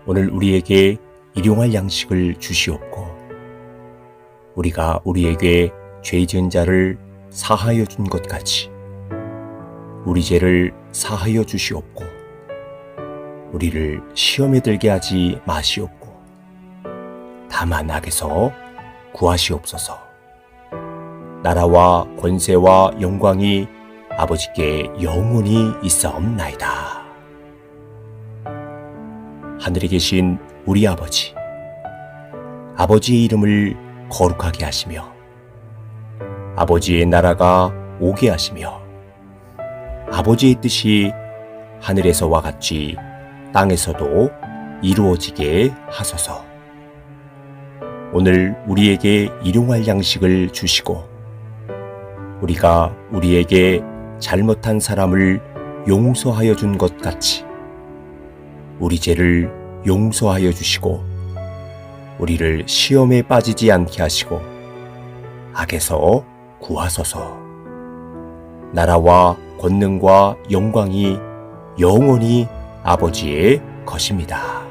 오늘 우리에게 일용할 양식을 주시옵고 우리가 우리에게 죄 지은 자를 사하여 준 것 같이 우리 죄를 사하여 주시옵고 우리를 시험에 들게 하지 마시옵고 다만 악에서 구하시옵소서. 나라와 권세와 영광이 아버지께 영원히 있사옵나이다. 하늘에 계신 우리 아버지, 아버지의 이름을 거룩하게 하시며 아버지의 나라가 오게 하시며 아버지의 뜻이 하늘에서와 같이 땅에서도 이루어지게 하소서. 오늘 우리에게 일용할 양식을 주시고 우리가 우리에게 잘못한 사람을 용서하여 준 것 같이 우리 죄를 용서하여 주시고 우리를 시험에 빠지지 않게 하시고 악에서 구하소서. 나라와 권능과 영광이 영원히 아버지의 것입니다.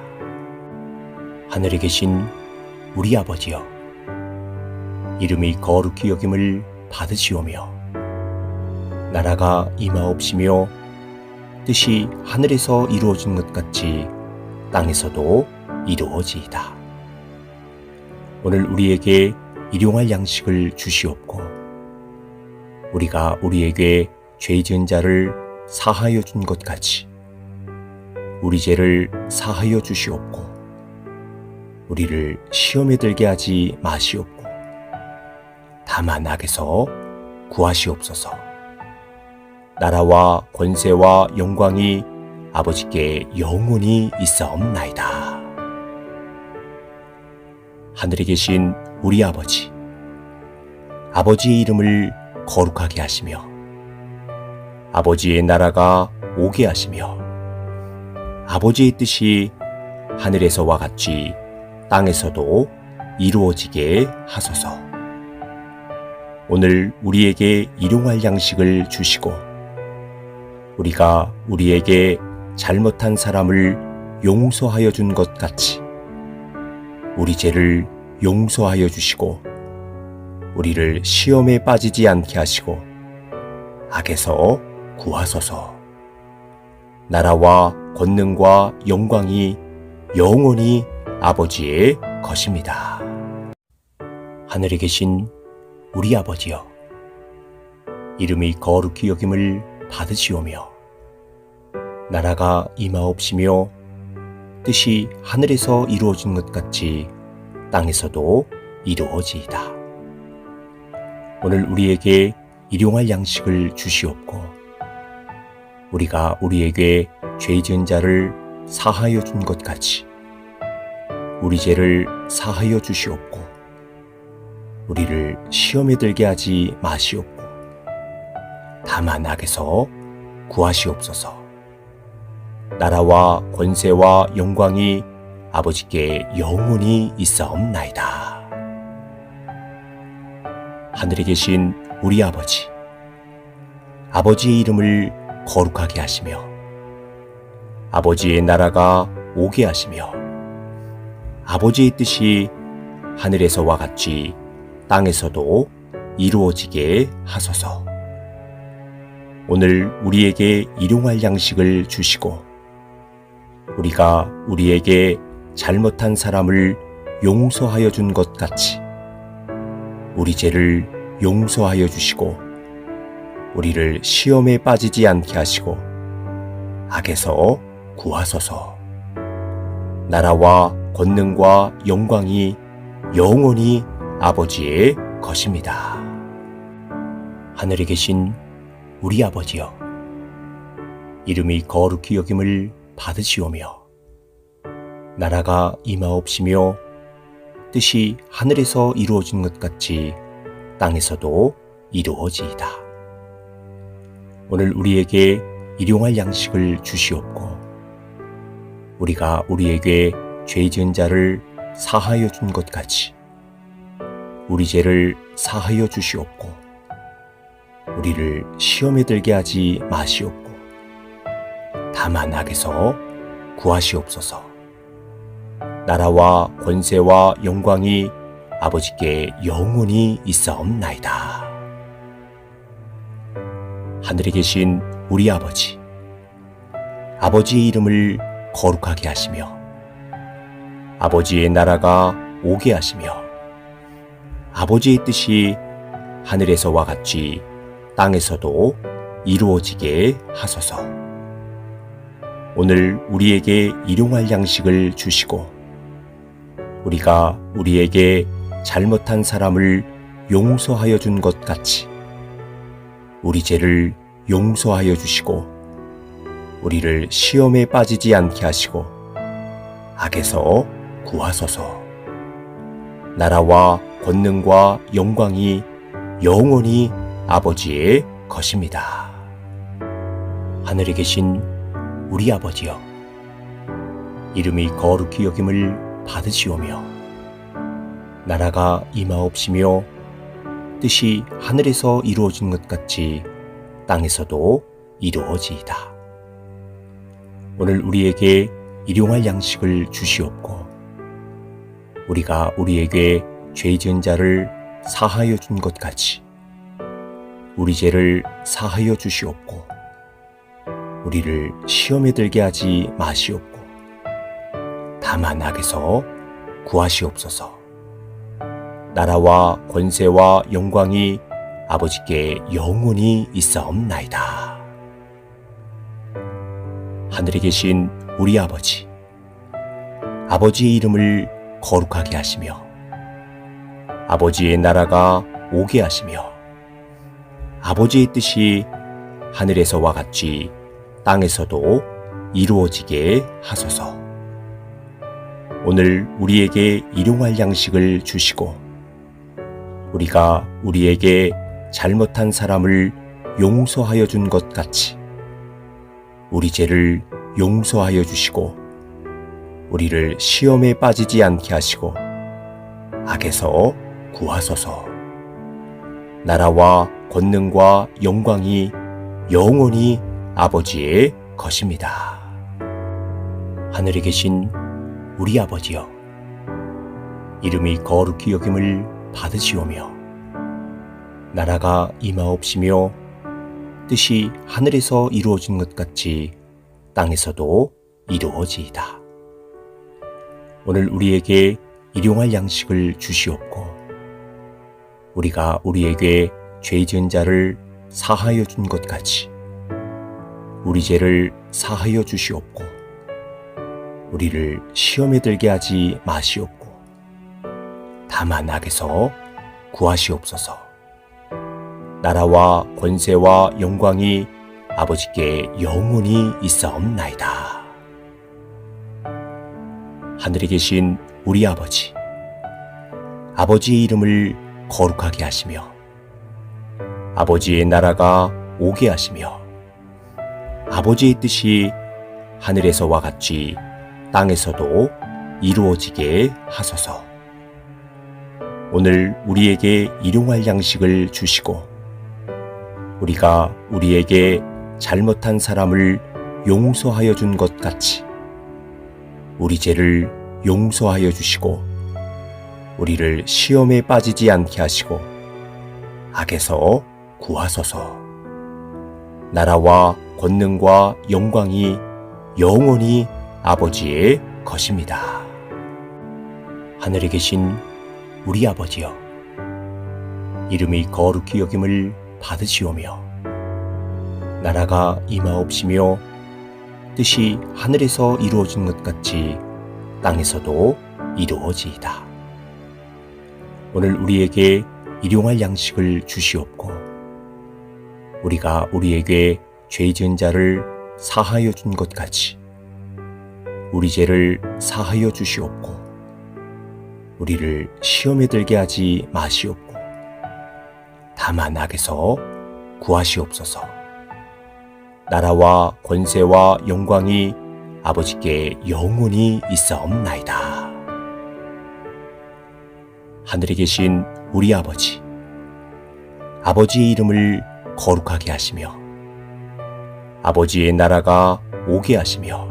하늘에 계신 우리 아버지여, 이름이 거룩히 여김을 받으시오며, 나라가 임하옵시며, 뜻이 하늘에서 이루어진 것 같이 땅에서도 이루어지이다. 오늘 우리에게 일용할 양식을 주시옵고, 우리가 우리에게 죄 지은 자를 사하여 준 것 같이 우리 죄를 사하여 주시옵고, 우리를 시험에 들게 하지 마시옵고, 다만 악에서 구하시옵소서. 나라와 권세와 영광이 아버지께 영원히 있사옵나이다. 하늘에 계신 우리 아버지, 아버지의 이름을 거룩하게 하시며, 아버지의 나라가 오게 하시며, 아버지의 뜻이 하늘에서와 같이 땅에서도 이루어지게 하소서. 오늘 우리에게 일용할 양식을 주시고, 우리가 우리에게 잘못한 사람을 용서하여 준 것 같이 우리 죄를 용서하여 주시고, 우리를 시험에 빠지지 않게 하시고 악에서 구하소서. 나라와 권능과 영광이 영원히 아버지의 것입니다. 하늘에 계신 우리 아버지여, 이름이 거룩히 여김을 받으시오며, 나라가 임하옵시며, 뜻이 하늘에서 이루어진 것 같이 땅에서도 이루어지이다. 오늘 우리에게 일용할 양식을 주시옵고, 우리가 우리에게 죄 지은 자를 사하여 준 것 같이 우리 죄를 사하여 주시옵고, 우리를 시험에 들게 하지 마시옵고, 다만 악에서 구하시옵소서. 나라와 권세와 영광이 아버지께 영원히 있사옵나이다. 하늘에 계신 우리 아버지, 아버지의 이름을 거룩하게 하시며, 아버지의 나라가 오게 하시며, 아버지의 뜻이 하늘에서와 같이 땅에서도 이루어지게 하소서. 오늘 우리에게 일용할 양식을 주시고, 우리가 우리에게 잘못한 사람을 용서하여 준 것 같이 우리 죄를 용서하여 주시고, 우리를 시험에 빠지지 않게 하시고 악에서 구하소서. 나라와 권능과 영광이 영원히 아버지의 것입니다. 하늘에 계신 우리 아버지여, 이름이 거룩히 여김을 받으시오며, 나라가 임하옵시며, 뜻이 하늘에서 이루어진 것 같이 땅에서도 이루어지이다. 오늘 우리에게 일용할 양식을 주시옵고, 우리가 우리에게 죄 지은 자를 사하여 준 것 같이 우리 죄를 사하여 주시옵고, 우리를 시험에 들게 하지 마시옵고, 다만 악에서 구하시옵소서. 나라와 권세와 영광이 아버지께 영원히 있사옵나이다. 하늘에 계신 우리 아버지, 아버지의 이름을 거룩하게 하시며, 아버지의 나라가 오게 하시며, 아버지의 뜻이 하늘에서와 같이 땅에서도 이루어지게 하소서. 오늘 우리에게 일용할 양식을 주시고, 우리가 우리에게 잘못한 사람을 용서하여 준 것 같이 우리 죄를 용서하여 주시고, 우리를 시험에 빠지지 않게 하시고 악에서 구하소서. 나라와 권능과 영광이 영원히 아버지의 것입니다. 하늘에 계신 우리 아버지여, 이름이 거룩히 여김을 받으시오며, 나라가 임하옵시며, 뜻이 하늘에서 이루어진 것 같이 땅에서도 이루어지이다. 오늘 우리에게 일용할 양식을 주시옵고, 우리가 우리에게 죄 지은 자를 사하여 준 것 같이 우리 죄를 사하여 주시옵고 우리를 시험에 들게 하지 마시옵고 다만 악에서 구하시옵소서. 나라와 권세와 영광이 아버지께 영원히 있사옵나이다. 하늘에 계신 우리 아버지, 아버지의 이름을 거룩하게 하시며 아버지의 나라가 오게 하시며 아버지의 뜻이 하늘에서와 같이 땅에서도 이루어지게 하소서. 오늘 우리에게 일용할 양식을 주시고 우리가 우리에게 잘못한 사람을 용서하여 준 것 같이 우리 죄를 용서하여 주시고 우리를 시험에 빠지지 않게 하시고 악에서 구하소서. 나라와 권능과 영광이 영원히 아버지의 것입니다. 하늘에 계신 우리 아버지여, 이름이 거룩히 여김을 받으시오며 나라가 임하옵시며 뜻이 하늘에서 이루어진 것 같이 땅에서도 이루어지이다. 오늘 우리에게 일용할 양식을 주시옵고 우리가 우리에게 죄 지은 자를 사하여 준 것 같이 우리 죄를 사하여 주시옵고 우리를 시험에 들게 하지 마시옵고 다만 악에서 구하시옵소서. 나라와 권세와 영광이 아버지께 영원히 있사옵나이다. 하늘에 계신 우리 아버지, 아버지의 이름을 거룩하게 하시며 아버지의 나라가 오게 하시며 아버지의 뜻이 하늘에서와 같이 땅에서도 이루어지게 하소서. 오늘 우리에게 일용할 양식을 주시고 우리가 우리에게 잘못한 사람을 용서하여 준 것 같이 우리 죄를 용서하여 주시고 우리를 시험에 빠지지 않게 하시고 악에서 구하소서. 나라와 권능과 영광이 영원히 아버지의 것입니다. 하늘에 계신 우리 아버지여, 이름이 거룩히 여김을 받으시오며 나라가 임하옵시며 뜻이 하늘에서 이루어진 것 같이 땅에서도 이루어지이다. 오늘 우리에게 일용할 양식을 주시옵고 우리가 우리에게 죄 지은 자를 사하여 준 것 같이 우리 죄를 사하여 주시옵고 우리를 시험에 들게 하지 마시옵고 다만 악에서 구하시옵소서. 나라와 권세와 영광이 아버지께 영원히 있사옵나이다. 하늘에 계신 우리 아버지, 아버지의 이름을 거룩하게 하시며 아버지의 나라가 오게 하시며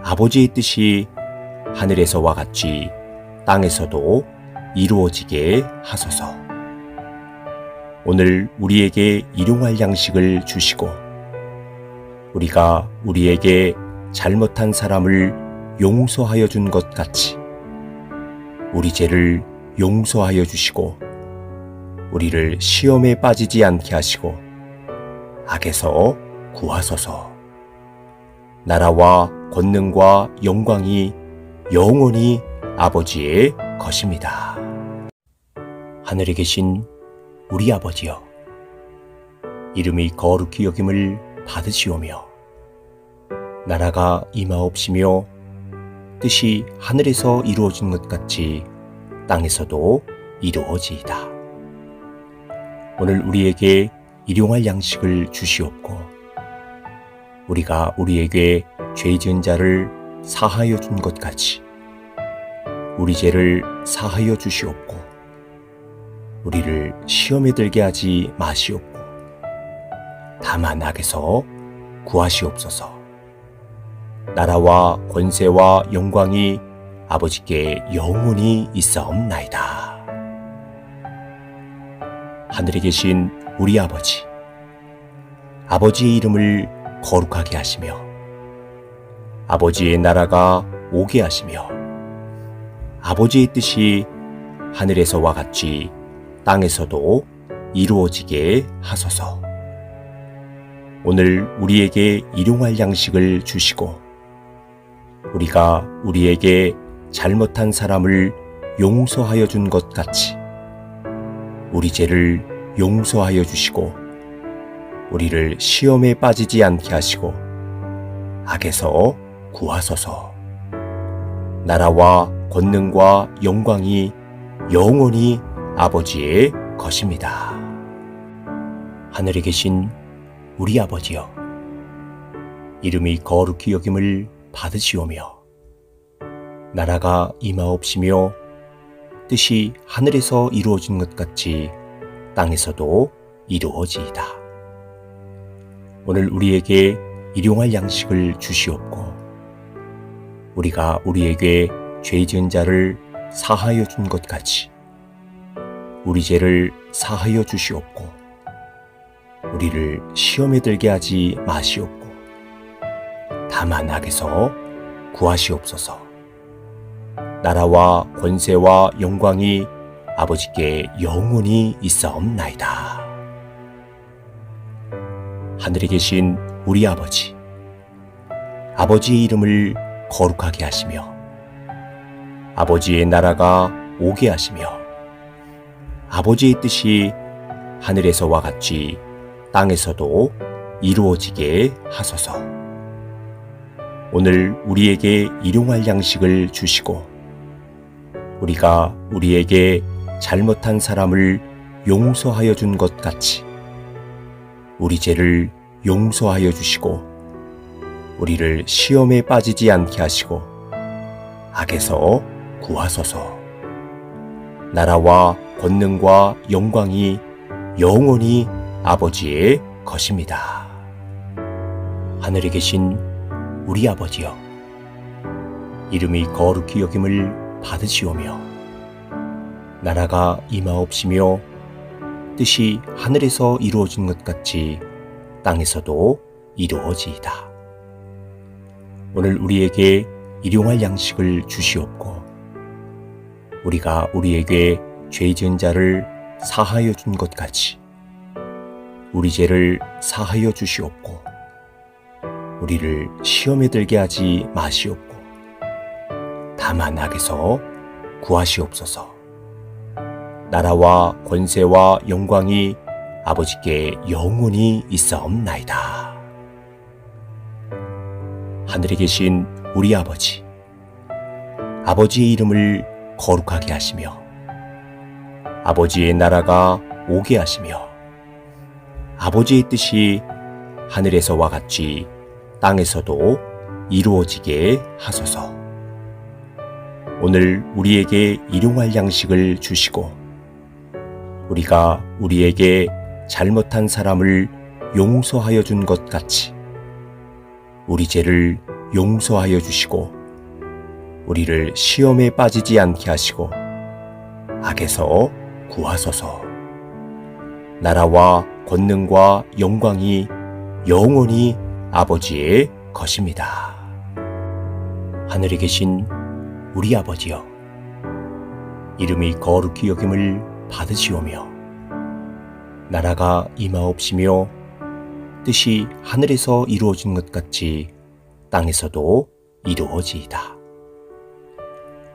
아버지의 뜻이 하늘에서와 같이 땅에서도 이루어지게 하소서. 오늘 우리에게 일용할 양식을 주시고 우리가 우리에게 잘못한 사람을 용서하여 준 것 같이 우리 죄를 용서하여 주시고 우리를 시험에 빠지지 않게 하시고 악에서 구하소서. 나라와 권능과 영광이 영원히 아버지의 것입니다. 하늘에 계신 우리 아버지여, 이름이 거룩히 여김을 받으시오며 나라가 임하옵시며 뜻이 하늘에서 이루어진 것 같이 땅에서도 이루어지이다. 오늘 우리에게 일용할 양식을 주시옵고 우리가 우리에게 죄 지은 자를 사하여 준 것 같이 우리 죄를 사하여 주시옵고 우리를 시험에 들게 하지 마시옵고 다만 악에서 구하시옵소서. 나라와 권세와 영광이 아버지께 영원히 있사옵나이다. 하늘에 계신 우리 아버지, 아버지의 이름을 거룩하게 하시며 아버지의 나라가 오게 하시며 아버지의 뜻이 하늘에서와 같이 땅에서도 이루어지게 하소서. 오늘 우리에게 일용할 양식을 주시고 우리가 우리에게 잘못한 사람을 용서하여 준 것 같이 우리 죄를 용서하여 주시고 우리를 시험에 빠지지 않게 하시고 악에서 구하소서. 나라와 권능과 영광이 영원히 아버지의 것입니다. 하늘에 계신 우리 아버지여, 이름이 거룩히 여김을 받으시오며 나라가 임하옵시며 뜻이 하늘에서 이루어진 것 같이 땅에서도 이루어지이다. 오늘 우리에게 일용할 양식을 주시옵고 우리가 우리에게 죄 지은 자를 사하여 준 것 같이 우리 죄를 사하여 주시옵고 우리를 시험에 들게 하지 마시옵고 다만 악에서 구하시옵소서. 나라와 권세와 영광이 아버지께 영원히 있사옵나이다. 하늘에 계신 우리 아버지, 아버지의 이름을 거룩하게 하시며 아버지의 나라가 오게 하시며 아버지의 뜻이 하늘에서와 같이 땅에서도 이루어지게 하소서. 오늘 우리에게 일용할 양식을 주시고 우리가 우리에게 잘못한 사람을 용서하여 준 것 같이 우리 죄를 용서하여 주시고 우리를 시험에 빠지지 않게 하시고 악에서 구하소서. 나라와 권능과 영광이 영원히 아버지의 것입니다. 하늘에 계신 우리 아버지여, 이름이 거룩히 여김을 받으시오며 나라가 임하옵시며 뜻이 하늘에서 이루어진 것 같이 땅에서도 이루어지이다. 오늘 우리에게 일용할 양식을 주시옵고 우리가 우리에게 죄 지은 자를 사하여 준 것 같이 우리 죄를 사하여 주시옵고 우리를 시험에 들게 하지 마시옵고 다만 악에서 구하시옵소서. 나라와 권세와 영광이 아버지께 영원히 있사옵나이다. 하늘에 계신 우리 아버지, 아버지의 이름을 거룩하게 하시며 아버지의 나라가 오게 하시며 아버지의 뜻이 하늘에서와 같이 땅에서도 이루어지게 하소서. 오늘 우리에게 일용할 양식을 주시고 우리가 우리에게 잘못한 사람을 용서하여 준 것 같이 우리 죄를 용서하여 주시고 우리를 시험에 빠지지 않게 하시고 악에서 구하소서. 나라와 권능과 영광이 영원히 아버지의 것입니다. 하늘에 계신 우리 아버지여, 이름이 거룩히 여김을 받으시오며 나라가 임하옵시며 뜻이 하늘에서 이루어진 것 같이 땅에서도 이루어지이다.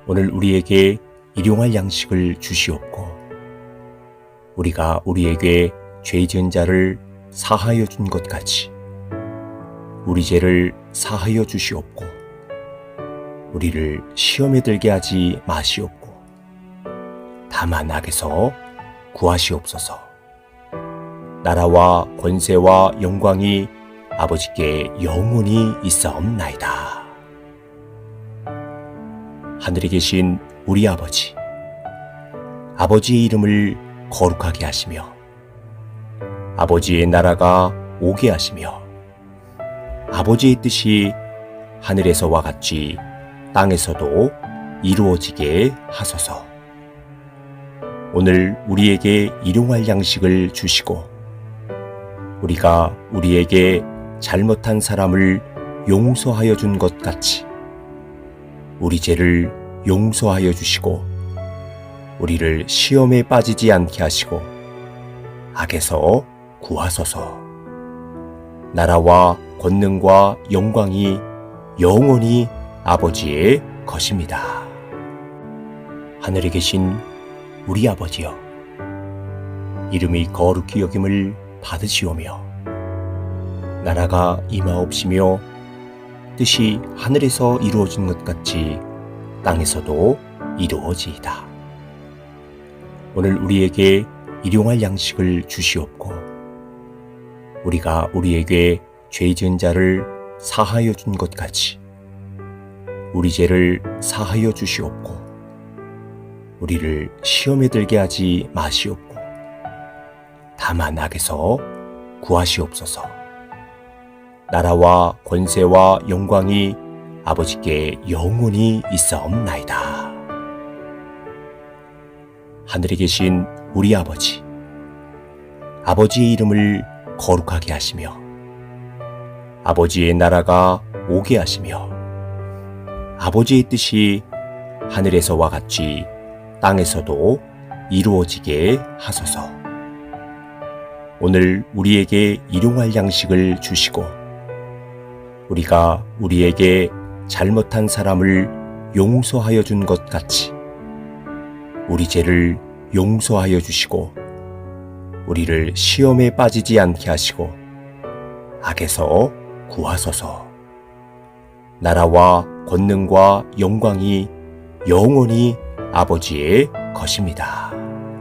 오늘 우리에게 일용할 양식을 주시옵고 우리가 우리에게 죄 지은 자를 사하여 준 것 같이 우리 죄를 사하여 주시옵고 우리를 시험에 들게 하지 마시옵고 다만 악에서 구하시옵소서. 나라와 권세와 영광이 아버지께 영원히 있사옵나이다. 하늘에 계신 우리 아버지, 아버지의 이름을 거룩하게 하시며 아버지의 나라가 오게 하시며 아버지의 뜻이 하늘에서와 같이 땅에서도 이루어지게 하소서. 오늘 우리에게 일용할 양식을 주시고 우리가 우리에게 잘못한 사람을 용서하여 준 것 같이 우리 죄를 용서하여 주시고 우리를 시험에 빠지지 않게 하시고 악에서 구하소서. 나라와 권능과 영광이 영원히 아버지의 것입니다. 하늘에 계신 우리 아버지여, 이름이 거룩히 여김을 받으시오며 나라가 임하옵시며 뜻이 하늘에서 이루어진 것 같이 땅에서도 이루어지이다. 오늘 우리에게 일용할 양식을 주시옵고 우리가 우리에게 죄 지은 자를 사하여 준 것 같이 우리 죄를 사하여 주시옵고 우리를 시험에 들게 하지 마시옵고 다만 악에서 구하시옵소서. 나라와 권세와 영광이 아버지께 영원히 있사옵나이다. 하늘에 계신 우리 아버지, 아버지의 이름을 거룩하게 하시며 아버지의 나라가 오게 하시며 아버지의 뜻이 하늘에서와 같이 땅에서도 이루어지게 하소서. 오늘 우리에게 일용할 양식을 주시고 우리가 우리에게 잘못한 사람을 용서하여 준 것 같이 우리 죄를 용서하여 주시고 우리를 시험에 빠지지 않게 하시고 악에서 구하소서. 나라와 권능과 영광이 영원히 아버지의 것입니다.